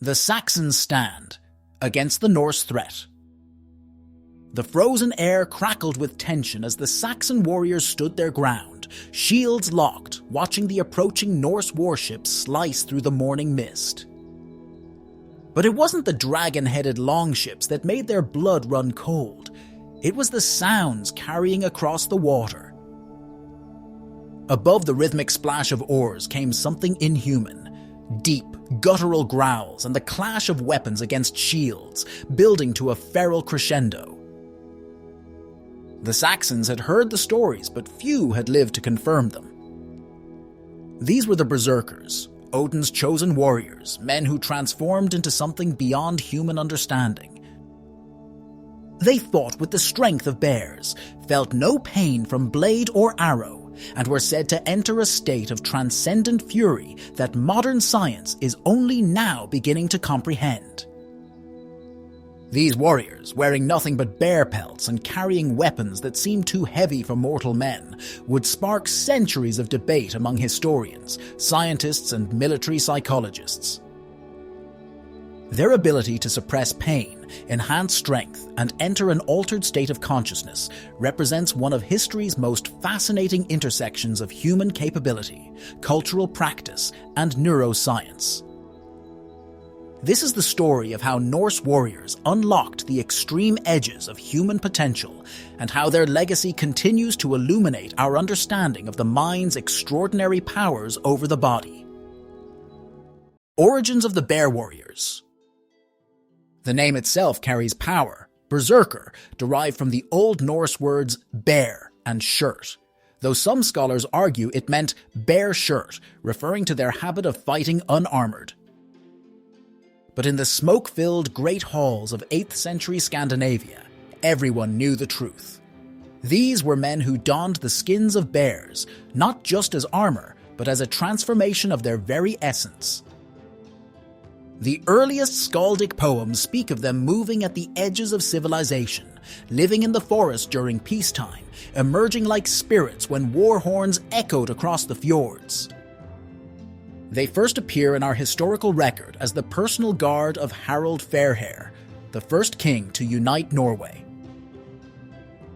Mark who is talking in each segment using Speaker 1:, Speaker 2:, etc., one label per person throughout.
Speaker 1: The Saxons stand against the Norse threat. The frozen air crackled with tension as the Saxon warriors stood their ground, shields locked, watching the approaching Norse warships slice through the morning mist. But it wasn't the dragon-headed longships that made their blood run cold. It was the sounds carrying across the water. Above the rhythmic splash of oars came something inhuman. Deep, guttural growls and the clash of weapons against shields, building to a feral crescendo. The Saxons had heard the stories, but few had lived to confirm them. These were the Berserkers, Odin's chosen warriors, men who transformed into something beyond human understanding. They fought with the strength of bears, felt no pain from blade or arrow, and were said to enter a state of transcendent fury that modern science is only now beginning to comprehend. These warriors, wearing nothing but bear pelts and carrying weapons that seemed too heavy for mortal men, would spark centuries of debate among historians, scientists, and military psychologists. Their ability to suppress pain, enhance strength, and enter an altered state of consciousness represents one of history's most fascinating intersections of human capability, cultural practice, and neuroscience. This is the story of how Norse warriors unlocked the extreme edges of human potential and how their legacy continues to illuminate our understanding of the mind's extraordinary powers over the body. Origins of the Bear Warriors. The name itself carries power. Berserker, derived from the Old Norse words bear and shirt, though some scholars argue it meant bear shirt, referring to their habit of fighting unarmored. But in the smoke-filled great halls of 8th century Scandinavia, everyone knew the truth. These were men who donned the skins of bears, not just as armor, but as a transformation of their very essence. The earliest skaldic poems speak of them moving at the edges of civilization, living in the forest during peacetime, emerging like spirits when war horns echoed across the fjords. They first appear in our historical record as the personal guard of Harald Fairhair, the first king to unite Norway.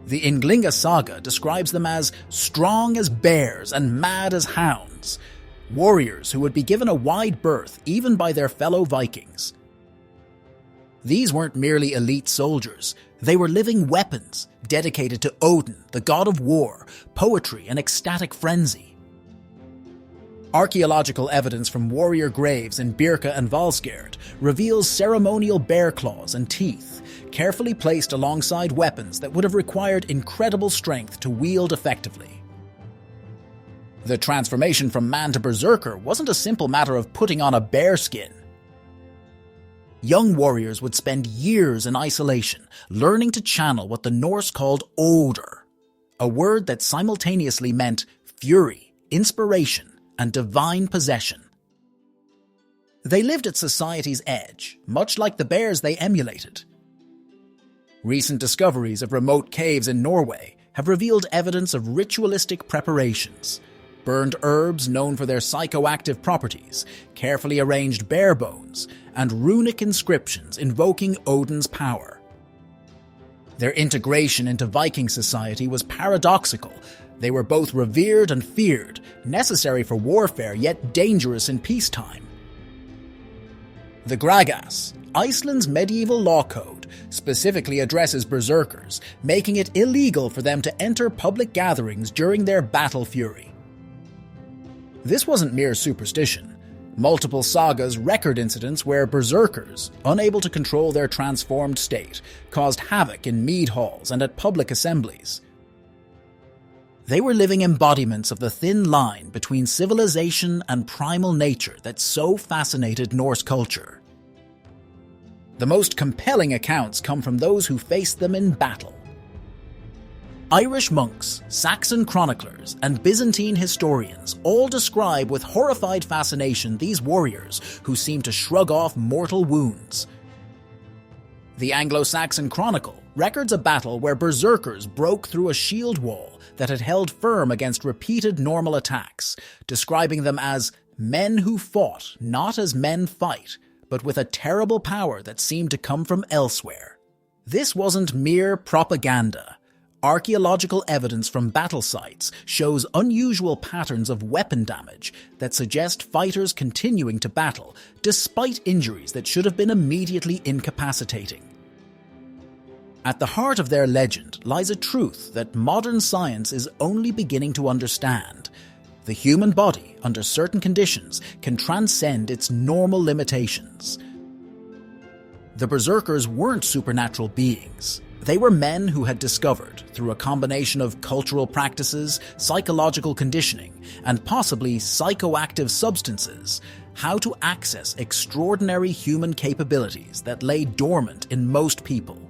Speaker 1: The Ynglinga saga describes them as strong as bears and mad as hounds, warriors who would be given a wide berth even by their fellow Vikings. These weren't merely elite soldiers, they were living weapons dedicated to Odin, the god of war, poetry, and ecstatic frenzy. Archaeological evidence from warrior graves in Birka and Valsgerd reveals ceremonial bear claws and teeth, carefully placed alongside weapons that would have required incredible strength to wield effectively. The transformation from man to berserker wasn't a simple matter of putting on a bear skin. Young warriors would spend years in isolation, learning to channel what the Norse called odor, a word that simultaneously meant fury, inspiration, and divine possession. They lived at society's edge, much like the bears they emulated. Recent discoveries of remote caves in Norway have revealed evidence of ritualistic preparations, burned herbs known for their psychoactive properties, carefully arranged bear bones, and runic inscriptions invoking Odin's power. Their integration into Viking society was paradoxical. They were both revered and feared, necessary for warfare yet dangerous in peacetime. The Gragas, Iceland's medieval law code, specifically addresses berserkers, making it illegal for them to enter public gatherings during their battle fury. This wasn't mere superstition. Multiple sagas record incidents where berserkers, unable to control their transformed state, caused havoc in mead halls and at public assemblies. They were living embodiments of the thin line between civilization and primal nature that so fascinated Norse culture. The most compelling accounts come from those who faced them in battle. Irish monks, Saxon chroniclers, and Byzantine historians all describe with horrified fascination these warriors who seem to shrug off mortal wounds. The Anglo-Saxon Chronicle records a battle where berserkers broke through a shield wall that had held firm against repeated normal attacks, describing them as men who fought not as men fight, but with a terrible power that seemed to come from elsewhere. This wasn't mere propaganda. Archaeological evidence from battle sites shows unusual patterns of weapon damage that suggest fighters continuing to battle despite injuries that should have been immediately incapacitating. At the heart of their legend lies a truth that modern science is only beginning to understand. The human body, under certain conditions, can transcend its normal limitations. The Berserkers weren't supernatural beings. They were men who had discovered, through a combination of cultural practices, psychological conditioning, and possibly psychoactive substances, how to access extraordinary human capabilities that lay dormant in most people.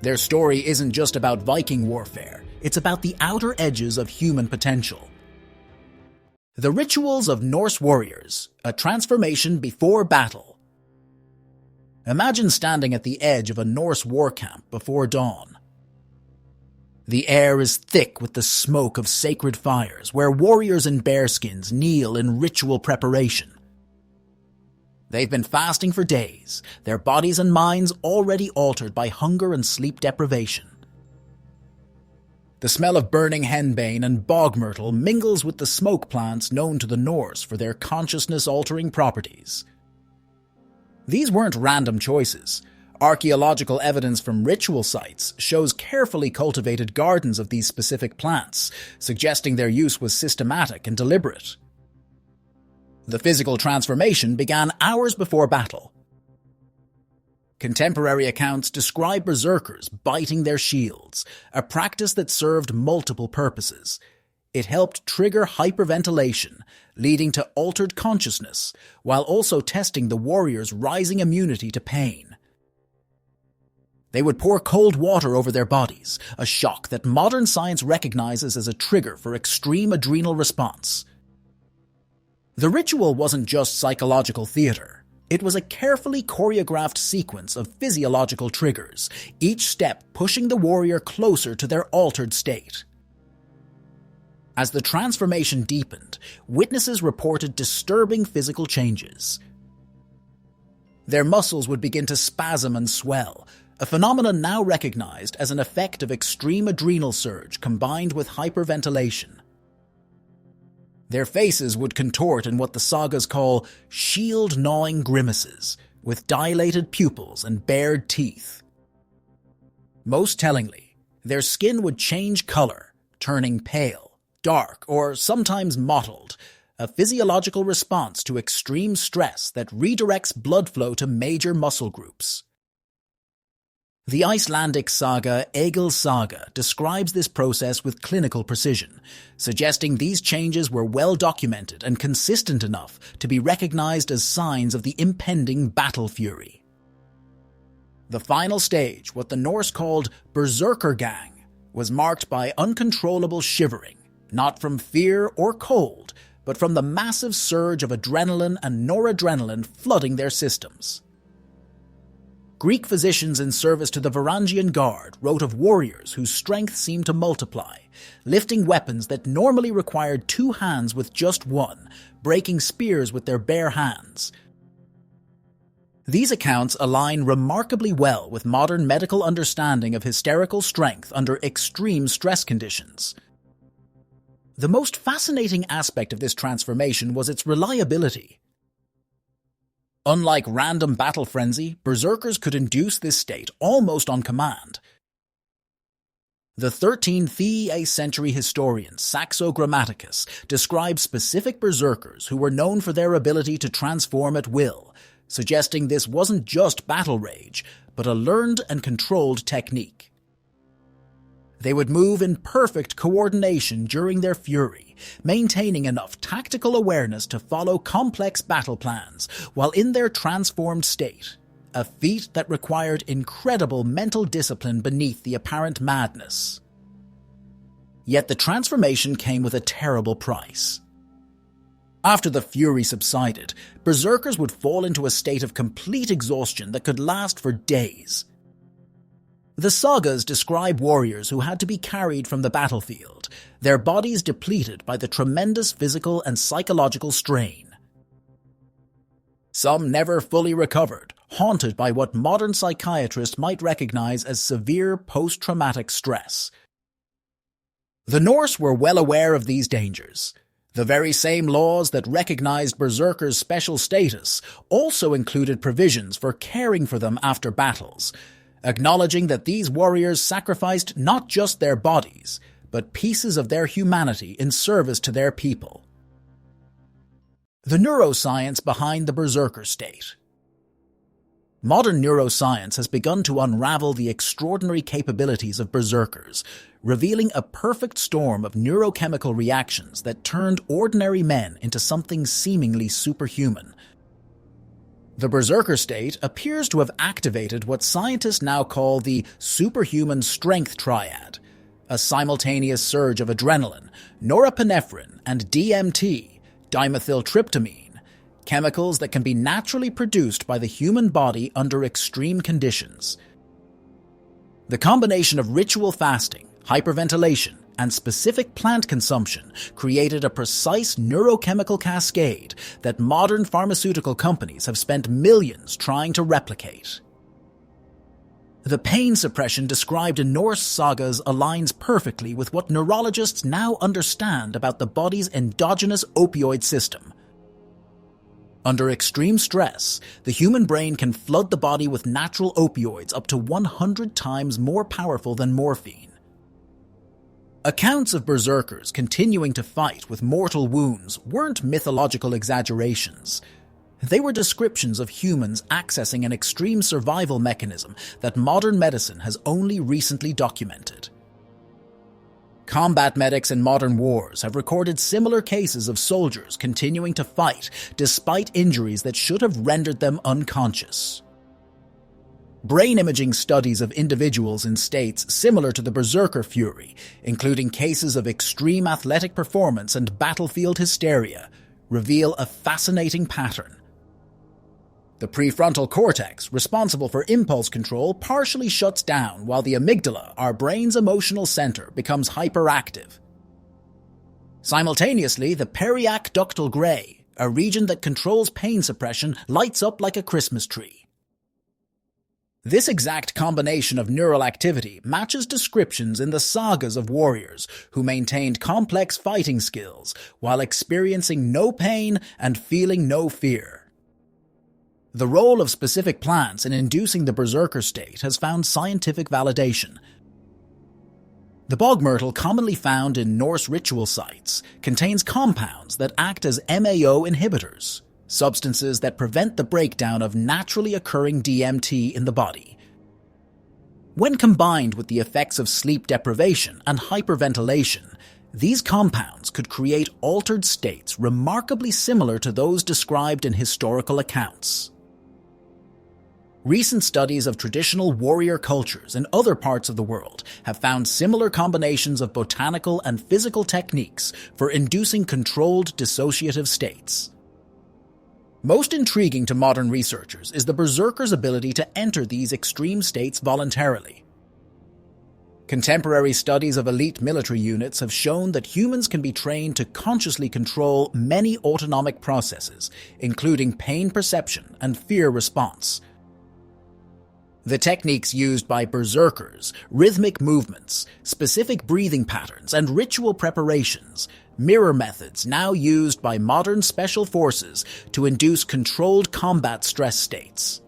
Speaker 1: Their story isn't just about Viking warfare, it's about the outer edges of human potential. The rituals of Norse warriors, a transformation before battle. Imagine standing at the edge of a Norse war camp before dawn. The air is thick with the smoke of sacred fires, where warriors in bearskins kneel in ritual preparation. They've been fasting for days, their bodies and minds already altered by hunger and sleep deprivation. The smell of burning henbane and bog myrtle mingles with the smoke plants known to the Norse for their consciousness-altering properties. These weren't random choices. Archaeological evidence from ritual sites shows carefully cultivated gardens of these specific plants, suggesting their use was systematic and deliberate. The physical transformation began hours before battle. Contemporary accounts describe berserkers biting their shields, a practice that served multiple purposes. It helped trigger hyperventilation, leading to altered consciousness, while also testing the warrior's rising immunity to pain. They would pour cold water over their bodies, a shock that modern science recognizes as a trigger for extreme adrenal response. The ritual wasn't just psychological theater. It was a carefully choreographed sequence of physiological triggers, each step pushing the warrior closer to their altered state. As the transformation deepened, witnesses reported disturbing physical changes. Their muscles would begin to spasm and swell, a phenomenon now recognized as an effect of extreme adrenal surge combined with hyperventilation. Their faces would contort in what the sagas call shield-gnawing grimaces, with dilated pupils and bared teeth. Most tellingly, their skin would change color, turning pale, dark, or sometimes mottled, a physiological response to extreme stress that redirects blood flow to major muscle groups. The Icelandic saga Egil Saga describes this process with clinical precision, suggesting these changes were well documented and consistent enough to be recognized as signs of the impending battle fury. The final stage, what the Norse called Berserker gang, was marked by uncontrollable shivering, not from fear or cold, but from the massive surge of adrenaline and noradrenaline flooding their systems. Greek physicians in service to the Varangian Guard wrote of warriors whose strength seemed to multiply, lifting weapons that normally required 2 hands with just one, breaking spears with their bare hands. These accounts align remarkably well with modern medical understanding of hysterical strength under extreme stress conditions. The most fascinating aspect of this transformation was its reliability. Unlike random battle frenzy, berserkers could induce this state almost on command. The 13th century historian Saxo Grammaticus describes specific berserkers who were known for their ability to transform at will, suggesting this wasn't just battle rage, but a learned and controlled technique. They would move in perfect coordination during their fury, maintaining enough tactical awareness to follow complex battle plans while in their transformed state, a feat that required incredible mental discipline beneath the apparent madness. Yet the transformation came with a terrible price. After the fury subsided, berserkers would fall into a state of complete exhaustion that could last for days. The sagas describe warriors who had to be carried from the battlefield, their bodies depleted by the tremendous physical and psychological strain. Some never fully recovered, haunted by what modern psychiatrists might recognize as severe post-traumatic stress. The Norse were well aware of these dangers. The very same laws that recognized berserkers' special status also included provisions for caring for them after battles, acknowledging that these warriors sacrificed not just their bodies, but pieces of their humanity in service to their people. The neuroscience behind the berserker state. Modern neuroscience has begun to unravel the extraordinary capabilities of berserkers, revealing a perfect storm of neurochemical reactions that turned ordinary men into something seemingly superhuman. The berserker state appears to have activated what scientists now call the superhuman strength triad, a simultaneous surge of adrenaline, norepinephrine, and DMT, dimethyltryptamine, chemicals that can be naturally produced by the human body under extreme conditions. The combination of ritual fasting, hyperventilation, and specific plant consumption created a precise neurochemical cascade that modern pharmaceutical companies have spent millions trying to replicate. The pain suppression described in Norse sagas aligns perfectly with what neurologists now understand about the body's endogenous opioid system. Under extreme stress, the human brain can flood the body with natural opioids up to 100 times more powerful than morphine. Accounts of berserkers continuing to fight with mortal wounds weren't mythological exaggerations. They were descriptions of humans accessing an extreme survival mechanism that modern medicine has only recently documented. Combat medics in modern wars have recorded similar cases of soldiers continuing to fight despite injuries that should have rendered them unconscious. Brain imaging studies of individuals in states similar to the berserker fury, including cases of extreme athletic performance and battlefield hysteria, reveal a fascinating pattern. The prefrontal cortex, responsible for impulse control, partially shuts down while the amygdala, our brain's emotional center, becomes hyperactive. Simultaneously, the periaqueductal gray, a region that controls pain suppression, lights up like a Christmas tree. This exact combination of neural activity matches descriptions in the sagas of warriors who maintained complex fighting skills while experiencing no pain and feeling no fear. The role of specific plants in inducing the berserker state has found scientific validation. The bog myrtle, commonly found in Norse ritual sites, contains compounds that act as MAO inhibitors, substances that prevent the breakdown of naturally occurring DMT in the body. When combined with the effects of sleep deprivation and hyperventilation, these compounds could create altered states remarkably similar to those described in historical accounts. Recent studies of traditional warrior cultures in other parts of the world have found similar combinations of botanical and physical techniques for inducing controlled dissociative states. Most intriguing to modern researchers is the berserker's ability to enter these extreme states voluntarily. Contemporary studies of elite military units have shown that humans can be trained to consciously control many autonomic processes, including pain perception and fear response. The techniques used by berserkers, rhythmic movements, specific breathing patterns, and ritual preparations mirror methods now used by modern special forces to induce controlled combat stress states.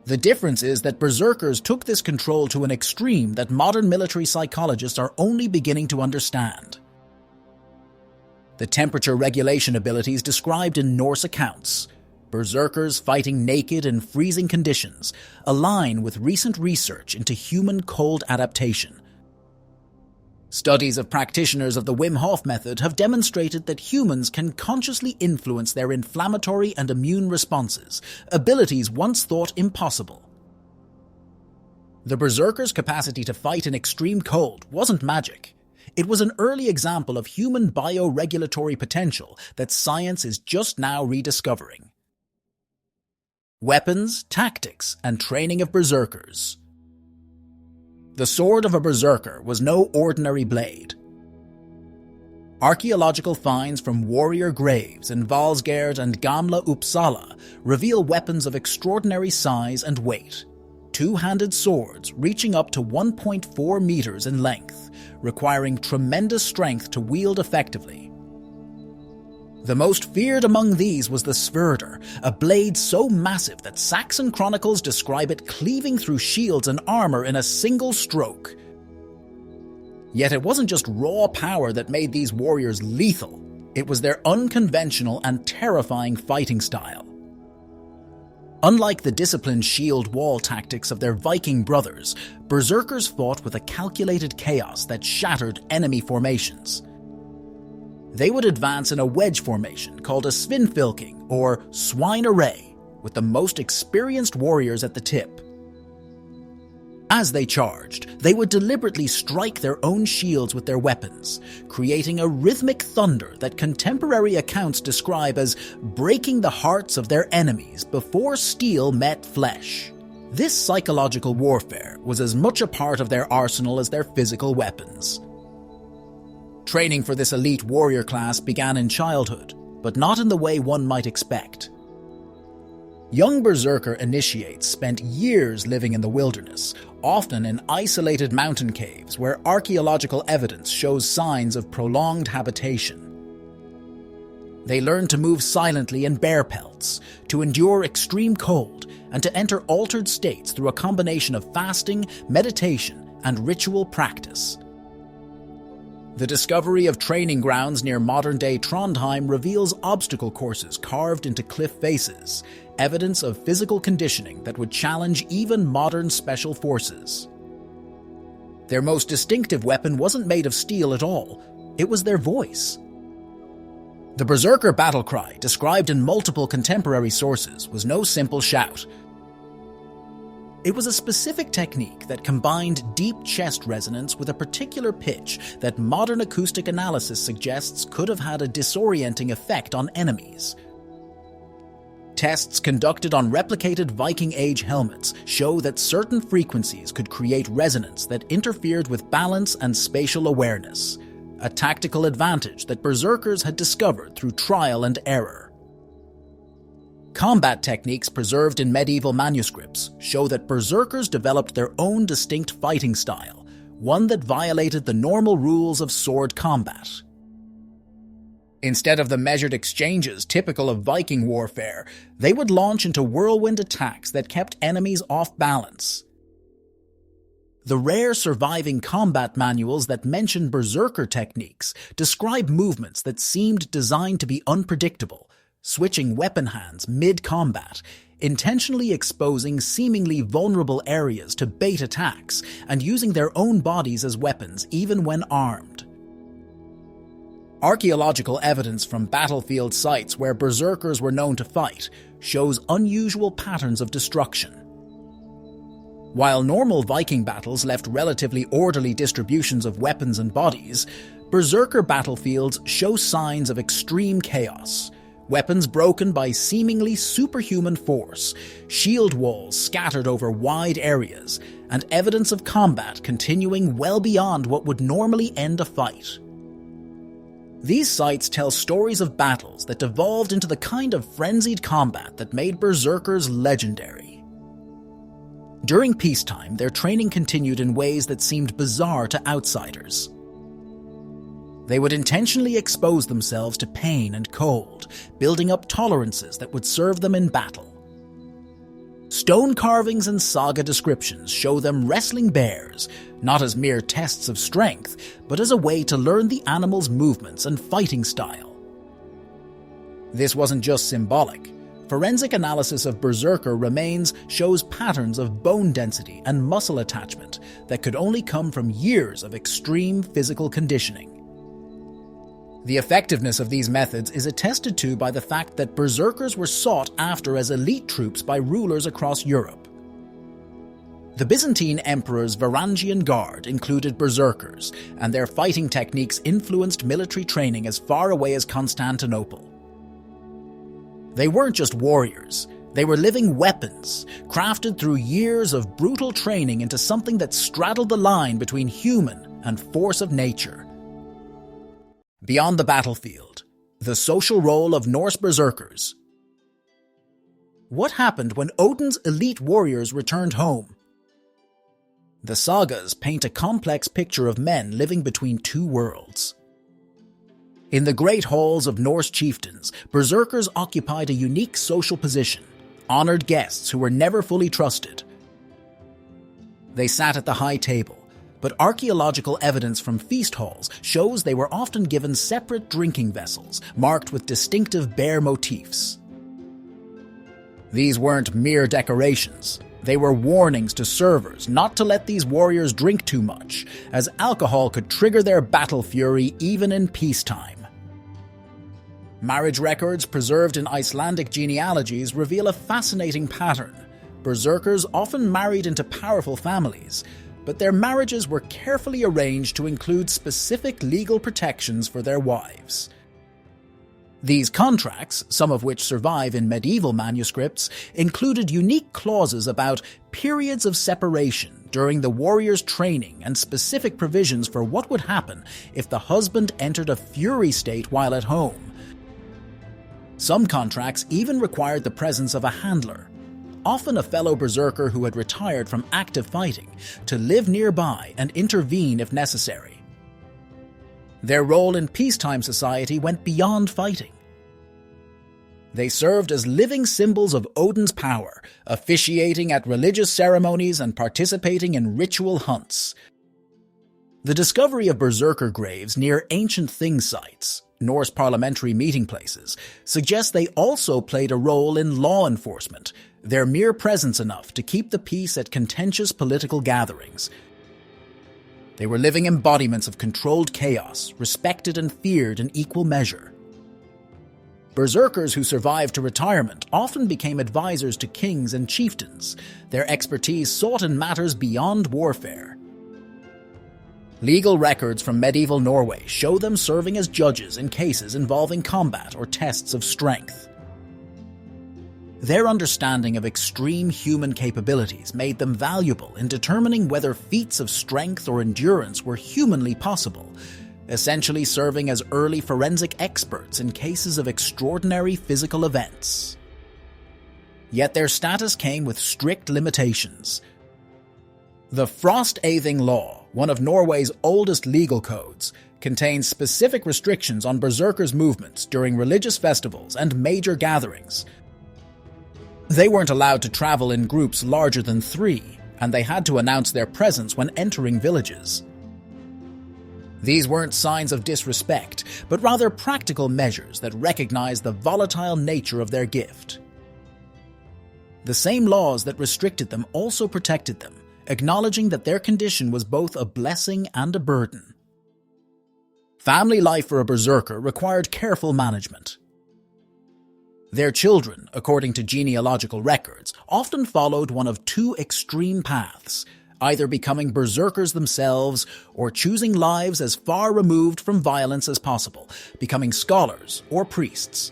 Speaker 1: The difference is that berserkers took this control to an extreme that modern military psychologists are only beginning to understand. The temperature regulation abilities described in Norse accounts, berserkers fighting naked in freezing conditions, align with recent research into human cold adaptation. Studies of practitioners of the Wim Hof method have demonstrated that humans can consciously influence their inflammatory and immune responses, abilities once thought impossible. The berserker's capacity to fight in extreme cold wasn't magic. It was an early example of human bioregulatory potential that science is just now rediscovering. Weapons, tactics, and training of berserkers. The sword of a berserker was no ordinary blade. Archaeological finds from warrior graves in Valsgard and Gamla Uppsala reveal weapons of extraordinary size and weight. Two-handed swords reaching up to 1.4 meters in length, requiring tremendous strength to wield effectively. The most feared among these was the Sverder, a blade so massive that Saxon chronicles describe it cleaving through shields and armor in a single stroke. Yet it wasn't just raw power that made these warriors lethal, it was their unconventional and terrifying fighting style. Unlike the disciplined shield wall tactics of their Viking brothers, Berserkers fought with a calculated chaos that shattered enemy formations. They would advance in a wedge formation called a Svinfylking, or swine array, with the most experienced warriors at the tip. As they charged, they would deliberately strike their own shields with their weapons, creating a rhythmic thunder that contemporary accounts describe as breaking the hearts of their enemies before steel met flesh. This psychological warfare was as much a part of their arsenal as their physical weapons. Training for this elite warrior class began in childhood, but not in the way one might expect. Young Berserker initiates spent years living in the wilderness, often in isolated mountain caves where archaeological evidence shows signs of prolonged habitation. They learn to move silently in bear pelts, to endure extreme cold, and to enter altered states through a combination of fasting, meditation, and ritual practice. The discovery of training grounds near modern-day Trondheim reveals obstacle courses carved into cliff faces, evidence of physical conditioning that would challenge even modern special forces. Their most distinctive weapon wasn't made of steel at all, it was their voice. The Berserker battle cry, described in multiple contemporary sources, was no simple shout. It was a specific technique that combined deep chest resonance with a particular pitch that modern acoustic analysis suggests could have had a disorienting effect on enemies. Tests conducted on replicated Viking Age helmets show that certain frequencies could create resonance that interfered with balance and spatial awareness, a tactical advantage that Berserkers had discovered through trial and error. Combat techniques preserved in medieval manuscripts show that Berserkers developed their own distinct fighting style, one that violated the normal rules of sword combat. Instead of the measured exchanges typical of Viking warfare, they would launch into whirlwind attacks that kept enemies off balance. The rare surviving combat manuals that mention Berserker techniques describe movements that seemed designed to be unpredictable, switching weapon hands mid-combat, intentionally exposing seemingly vulnerable areas to bait attacks, and using their own bodies as weapons even when armed. Archaeological evidence from battlefield sites where Berserkers were known to fight shows unusual patterns of destruction. While normal Viking battles left relatively orderly distributions of weapons and bodies, Berserker battlefields show signs of extreme chaos. Weapons broken by seemingly superhuman force, shield walls scattered over wide areas, and evidence of combat continuing well beyond what would normally end a fight. These sites tell stories of battles that devolved into the kind of frenzied combat that made Berserkers legendary. During peacetime, their training continued in ways that seemed bizarre to outsiders. They would intentionally expose themselves to pain and cold, building up tolerances that would serve them in battle. Stone carvings and saga descriptions show them wrestling bears, not as mere tests of strength, but as a way to learn the animal's movements and fighting style. This wasn't just symbolic. Forensic analysis of Berserker remains shows patterns of bone density and muscle attachment that could only come from years of extreme physical conditioning. The effectiveness of these methods is attested to by the fact that Berserkers were sought after as elite troops by rulers across Europe. The Byzantine emperor's Varangian Guard included Berserkers, and their fighting techniques influenced military training as far away as Constantinople. They weren't just warriors, they were living weapons, crafted through years of brutal training into something that straddled the line between human and force of nature. Beyond the battlefield, the social role of Norse Berserkers. What happened when Odin's elite warriors returned home? The Sagas paint a complex picture of men living between two worlds. In the great halls of Norse chieftains, Berserkers occupied a unique social position, honored guests who were never fully trusted. They sat at the high table, but archaeological evidence from feast halls shows they were often given separate drinking vessels marked with distinctive bear motifs. These weren't mere decorations. They were warnings to servers not to let these warriors drink too much, as alcohol could trigger their battle fury even in peacetime. Marriage records preserved in Icelandic genealogies reveal a fascinating pattern. Berserkers often married into powerful families, but their marriages were carefully arranged to include specific legal protections for their wives. These contracts, some of which survive in medieval manuscripts, included unique clauses about periods of separation during the warrior's training and specific provisions for what would happen if the husband entered a fury state while at home. Some contracts even required the presence of a handler, often a fellow berserker who had retired from active fighting, to live nearby and intervene if necessary. Their role in peacetime society went beyond fighting. They served as living symbols of Odin's power, officiating at religious ceremonies and participating in ritual hunts. The discovery of berserker graves near ancient thing sites, Norse parliamentary meeting places, suggests they also played a role in law enforcement, their mere presence enough to keep the peace at contentious political gatherings. They were living embodiments of controlled chaos, respected and feared in equal measure. Berserkers who survived to retirement often became advisors to kings and chieftains, their expertise sought in matters beyond warfare. Legal records from medieval Norway show them serving as judges in cases involving combat or tests of strength. Their understanding of extreme human capabilities made them valuable in determining whether feats of strength or endurance were humanly possible, essentially serving as early forensic experts in cases of extraordinary physical events. Yet their status came with strict limitations. The Frost-Athing Law, one of Norway's oldest legal codes, contains specific restrictions on berserkers' movements during religious festivals and major gatherings. They weren't allowed to travel in groups larger than 3, and they had to announce their presence when entering villages. These weren't signs of disrespect, but rather practical measures that recognized the volatile nature of their gift. The same laws that restricted them also protected them, acknowledging that their condition was both a blessing and a burden. Family life for a berserker required careful management. Their children, according to genealogical records, often followed one of two extreme paths, either becoming berserkers themselves or choosing lives as far removed from violence as possible, becoming scholars or priests.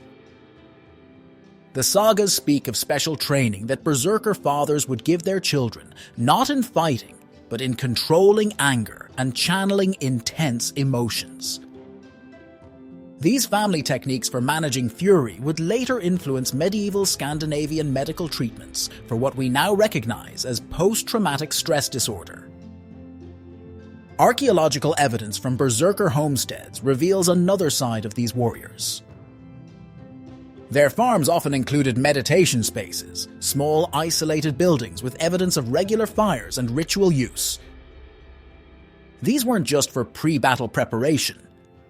Speaker 1: The sagas speak of special training that berserker fathers would give their children, not in fighting, but in controlling anger and channeling intense emotions. These family techniques for managing fury would later influence medieval Scandinavian medical treatments for what we now recognize as post-traumatic stress disorder. Archaeological evidence from berserker homesteads reveals another side of these warriors. Their farms often included meditation spaces, small isolated buildings with evidence of regular fires and ritual use. These weren't just for pre-battle preparation.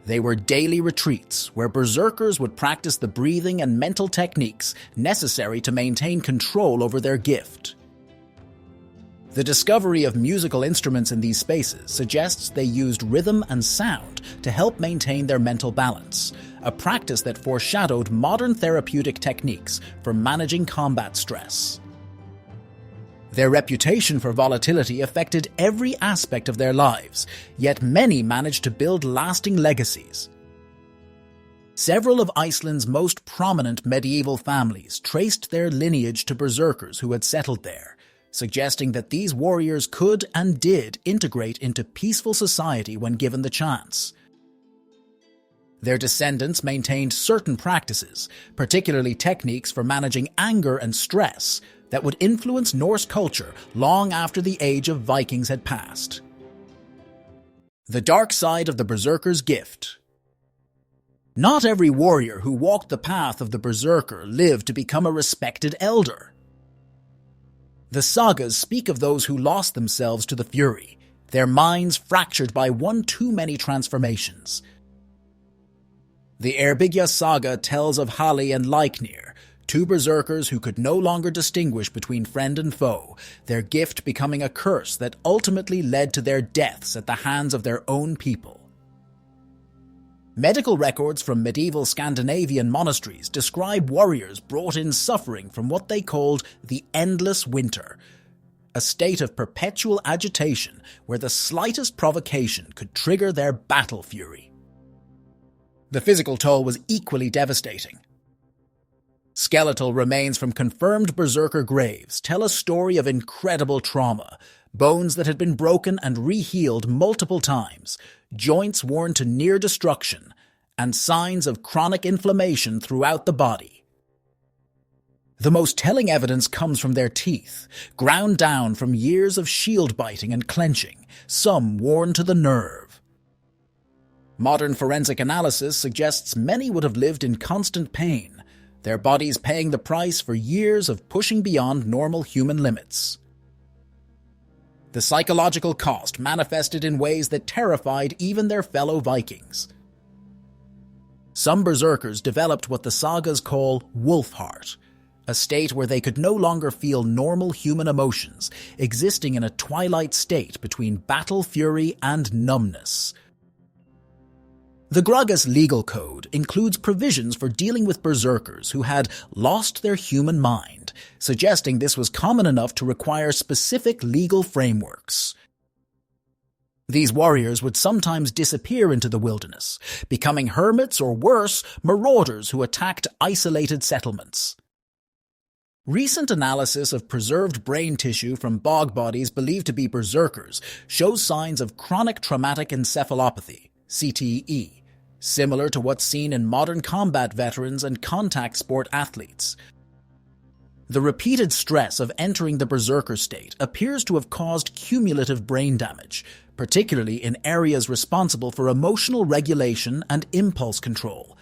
Speaker 1: They were daily retreats where berserkers would practice the breathing and mental techniques necessary to maintain control over their gift. The discovery of musical instruments in these spaces suggests they used rhythm and sound to help maintain their mental balance, a practice that foreshadowed modern therapeutic techniques for managing combat stress. Their reputation for volatility affected every aspect of their lives, yet many managed to build lasting legacies. Several of Iceland's most prominent medieval families traced their lineage to berserkers who had settled there, suggesting that these warriors could and did integrate into peaceful society when given the chance. Their descendants maintained certain practices, particularly techniques for managing anger and stress, that would influence Norse culture long after the age of Vikings had passed. The dark side of the Berserker's gift. Not every warrior who walked the path of the Berserker lived to become a respected elder. The Sagas speak of those who lost themselves to the Fury, their minds fractured by one too many transformations. The Eyrbyggja saga tells of Hali and Leiknir, two berserkers who could no longer distinguish between friend and foe, their gift becoming a curse that ultimately led to their deaths at the hands of their own people. Medical records from medieval Scandinavian monasteries describe warriors brought in suffering from what they called the endless winter, a state of perpetual agitation where the slightest provocation could trigger their battle fury. The physical toll was equally devastating. Skeletal remains from confirmed berserker graves tell a story of incredible trauma, bones that had been broken and re-healed multiple times, joints worn to near destruction, and signs of chronic inflammation throughout the body. The most telling evidence comes from their teeth, ground down from years of shield biting and clenching, some worn to the nerve. Modern forensic analysis suggests many would have lived in constant pain, their bodies paying the price for years of pushing beyond normal human limits. The psychological cost manifested in ways that terrified even their fellow Vikings. Some berserkers developed what the sagas call wolf heart, a state where they could no longer feel normal human emotions, existing in a twilight state between battle fury and numbness. The Gragas legal code includes provisions for dealing with berserkers who had lost their human mind, suggesting this was common enough to require specific legal frameworks. These warriors would sometimes disappear into the wilderness, becoming hermits or worse, marauders who attacked isolated settlements. Recent analysis of preserved brain tissue from bog bodies believed to be berserkers shows signs of chronic traumatic encephalopathy, CTE, similar to what's seen in modern combat veterans and contact sport athletes. The repeated stress of entering the berserker state appears to have caused cumulative brain damage, particularly in areas responsible for emotional regulation and impulse control.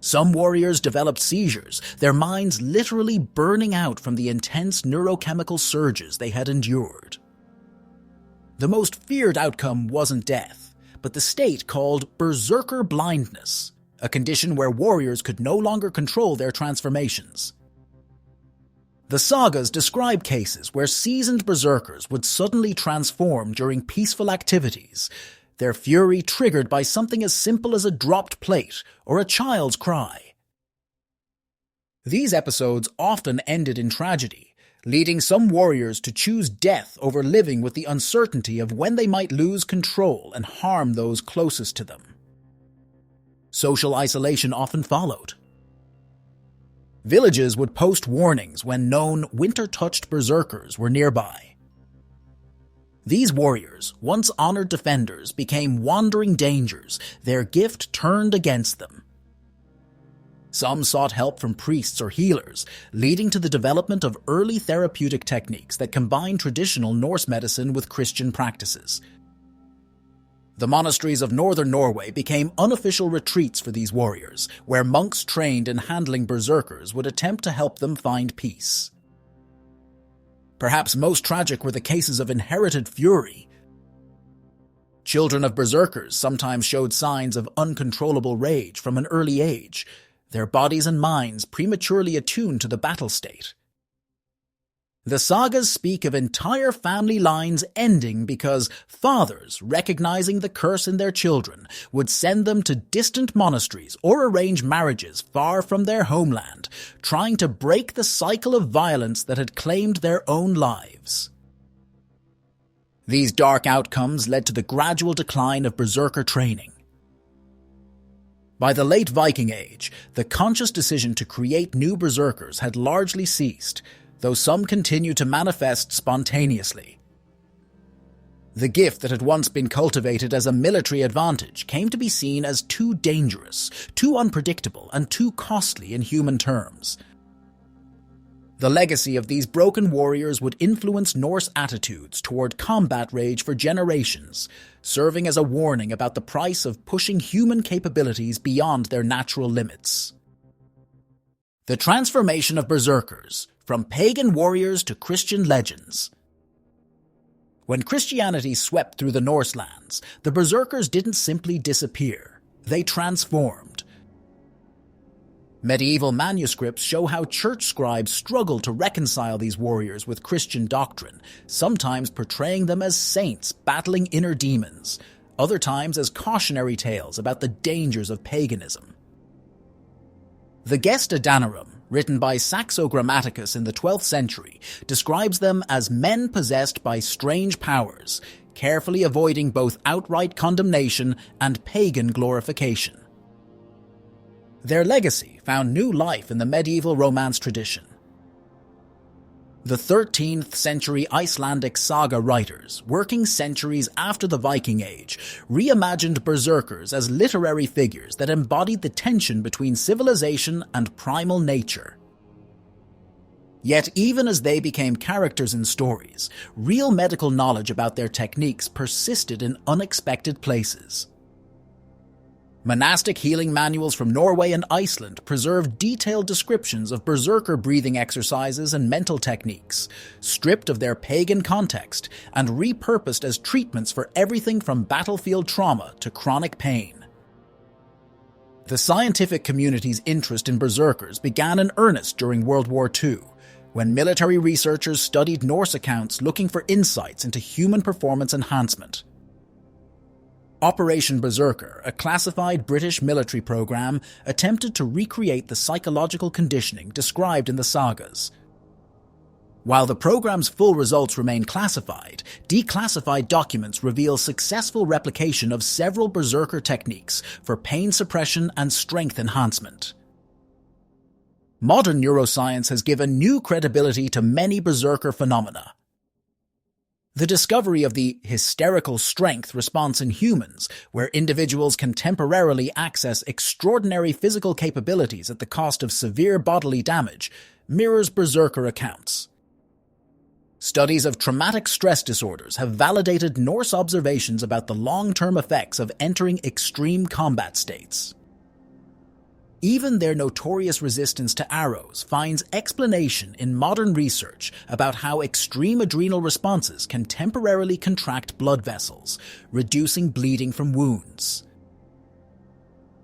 Speaker 1: Some warriors developed seizures, their minds literally burning out from the intense neurochemical surges they had endured. The most feared outcome wasn't death, but the state called berserker blindness, a condition where warriors could no longer control their transformations. The sagas describe cases where seasoned berserkers would suddenly transform during peaceful activities, their fury triggered by something as simple as a dropped plate or a child's cry. These episodes often ended in tragedy, leading some warriors to choose death over living with the uncertainty of when they might lose control and harm those closest to them. Social isolation often followed. Villages would post warnings when known winter-touched berserkers were nearby. These warriors, once honored defenders, became wandering dangers, their gift turned against them. Some sought help from priests or healers, leading to the development of early therapeutic techniques that combine traditional Norse medicine with Christian practices. The monasteries of northern Norway became unofficial retreats for these warriors, where monks trained in handling berserkers would attempt to help them find peace. Perhaps most tragic were the cases of inherited fury. Children of berserkers sometimes showed signs of uncontrollable rage from an early age, their bodies and minds prematurely attuned to the battle state. The sagas speak of entire family lines ending because fathers, recognizing the curse in their children, would send them to distant monasteries or arrange marriages far from their homeland, trying to break the cycle of violence that had claimed their own lives. These dark outcomes led to the gradual decline of berserker training. By the late Viking Age, the conscious decision to create new berserkers had largely ceased, though some continue to manifest spontaneously. The gift that had once been cultivated as a military advantage came to be seen as too dangerous, too unpredictable, and too costly in human terms. The legacy of these broken warriors would influence Norse attitudes toward combat rage for generations, serving as a warning about the price of pushing human capabilities beyond their natural limits. The transformation of Berserkers, from pagan warriors to Christian legends. When Christianity swept through the Norse lands, the Berserkers didn't simply disappear, they transformed. Medieval manuscripts show how church scribes struggled to reconcile these warriors with Christian doctrine, sometimes portraying them as saints battling inner demons, other times as cautionary tales about the dangers of paganism. The Gesta Danorum, written by Saxo Grammaticus in the 12th century, describes them as men possessed by strange powers, carefully avoiding both outright condemnation and pagan glorification. Their legacy found new life in the medieval Romance tradition. The 13th century Icelandic saga writers, working centuries after the Viking Age, reimagined berserkers as literary figures that embodied the tension between civilization and primal nature. Yet even as they became characters in stories, real medical knowledge about their techniques persisted in unexpected places. Monastic healing manuals from Norway and Iceland preserve detailed descriptions of berserker breathing exercises and mental techniques, stripped of their pagan context and repurposed as treatments for everything from battlefield trauma to chronic pain. The scientific community's interest in berserkers began in earnest during World War II, when military researchers studied Norse accounts looking for insights into human performance enhancement. Operation Berserker, a classified British military program, attempted to recreate the psychological conditioning described in the sagas. While the program's full results remain classified, declassified documents reveal successful replication of several berserker techniques for pain suppression and strength enhancement. Modern neuroscience has given new credibility to many berserker phenomena. The discovery of the hysterical strength response in humans, where individuals can temporarily access extraordinary physical capabilities at the cost of severe bodily damage, mirrors berserker accounts. Studies of traumatic stress disorders have validated Norse observations about the long-term effects of entering extreme combat states. Even their notorious resistance to arrows finds explanation in modern research about how extreme adrenal responses can temporarily contract blood vessels, reducing bleeding from wounds.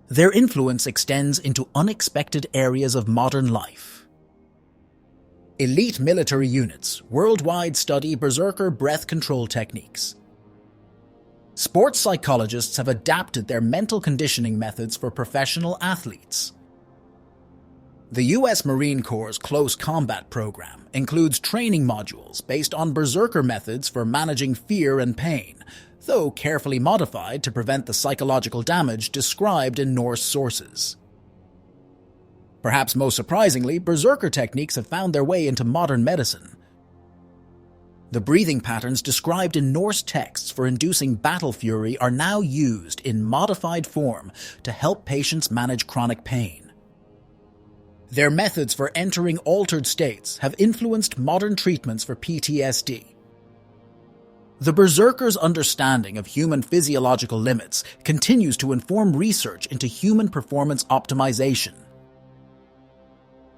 Speaker 1: Their influence extends into unexpected areas of modern life. Elite military units worldwide study berserker breath control techniques. Sports psychologists have adapted their mental conditioning methods for professional athletes. The U.S. Marine Corps' Close Combat program includes training modules based on berserker methods for managing fear and pain, though carefully modified to prevent the psychological damage described in Norse sources. Perhaps most surprisingly, berserker techniques have found their way into modern medicine. The breathing patterns described in Norse texts for inducing battle fury are now used in modified form to help patients manage chronic pain. Their methods for entering altered states have influenced modern treatments for PTSD. The berserkers' understanding of human physiological limits continues to inform research into human performance optimization.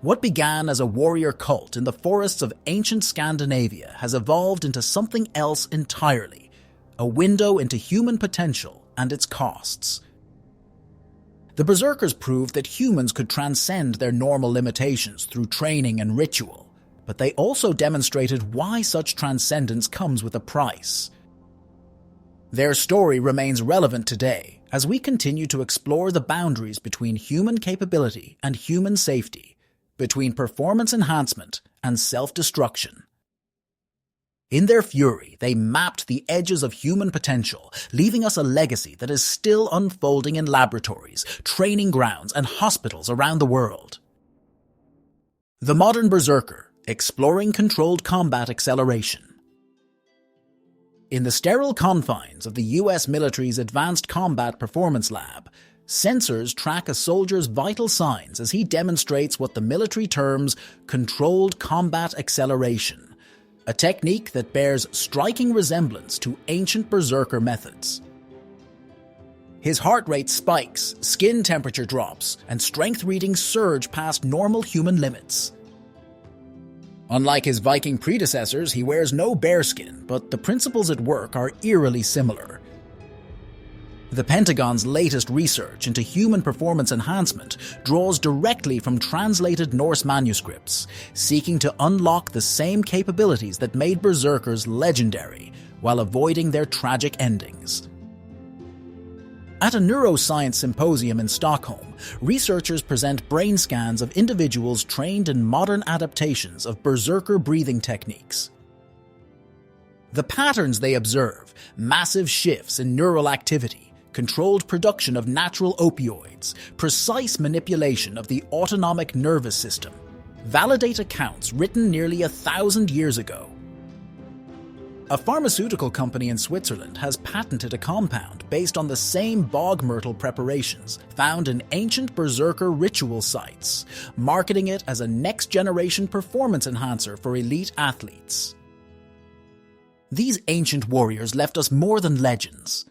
Speaker 1: What began as a warrior cult in the forests of ancient Scandinavia has evolved into something else entirely, a window into human potential and its costs. The Berserkers proved that humans could transcend their normal limitations through training and ritual, but they also demonstrated why such transcendence comes with a price. Their story remains relevant today as we continue to explore the boundaries between human capability and human safety, between performance enhancement and self-destruction. In their fury, they mapped the edges of human potential, leaving us a legacy that is still unfolding in laboratories, training grounds, and hospitals around the world. The Modern Berserker, Exploring Controlled Combat Acceleration. In the sterile confines of the US military's Advanced Combat Performance Lab, sensors track a soldier's vital signs as he demonstrates what the military terms controlled combat acceleration, a technique that bears striking resemblance to ancient berserker methods. His heart rate spikes, skin temperature drops, and strength readings surge past normal human limits. Unlike his Viking predecessors, he wears no bearskin, but the principles at work are eerily similar. The Pentagon's latest research into human performance enhancement draws directly from translated Norse manuscripts, seeking to unlock the same capabilities that made Berserkers legendary while avoiding their tragic endings. At a neuroscience symposium in Stockholm, researchers present brain scans of individuals trained in modern adaptations of berserker breathing techniques. The patterns they observe, massive shifts in neural activity, controlled production of natural opioids, precise manipulation of the autonomic nervous system, validate accounts written nearly 1,000 years ago. A pharmaceutical company in Switzerland has patented a compound based on the same bog myrtle preparations found in ancient berserker ritual sites, marketing it as a next-generation performance enhancer for elite athletes. These ancient warriors left us more than legends.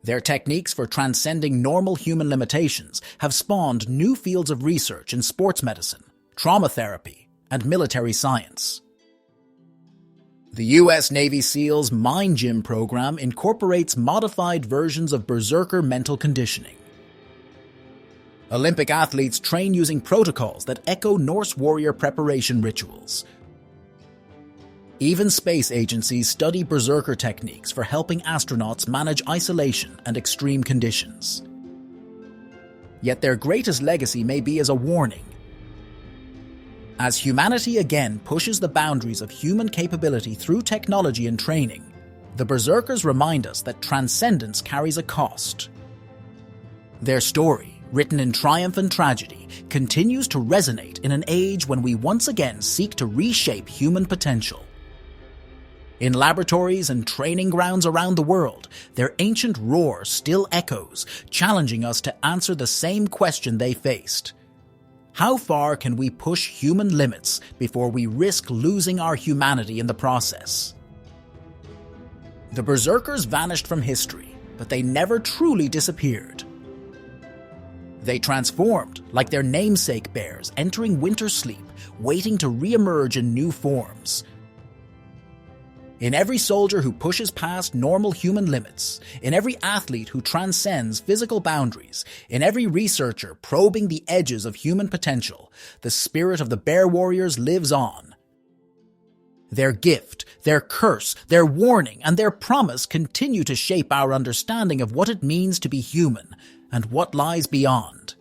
Speaker 1: Their techniques for transcending normal human limitations have spawned new fields of research in sports medicine, trauma therapy, and military science. The U.S. Navy SEAL's Mind Gym program incorporates modified versions of berserker mental conditioning. Olympic athletes train using protocols that echo Norse warrior preparation rituals. Even space agencies study berserker techniques for helping astronauts manage isolation and extreme conditions. Yet their greatest legacy may be as a warning. As humanity again pushes the boundaries of human capability through technology and training, the Berserkers remind us that transcendence carries a cost. Their story, written in triumph and tragedy, continues to resonate in an age when we once again seek to reshape human potential. In laboratories and training grounds around the world, their ancient roar still echoes, challenging us to answer the same question they faced. How far can we push human limits before we risk losing our humanity in the process? The Berserkers vanished from history, but they never truly disappeared. They transformed, like their namesake bears entering winter sleep, waiting to re-emerge in new forms. In every soldier who pushes past normal human limits, in every athlete who transcends physical boundaries, in every researcher probing the edges of human potential, the spirit of the Bear Warriors lives on. Their gift, their curse, their warning, and their promise continue to shape our understanding of what it means to be human and what lies beyond.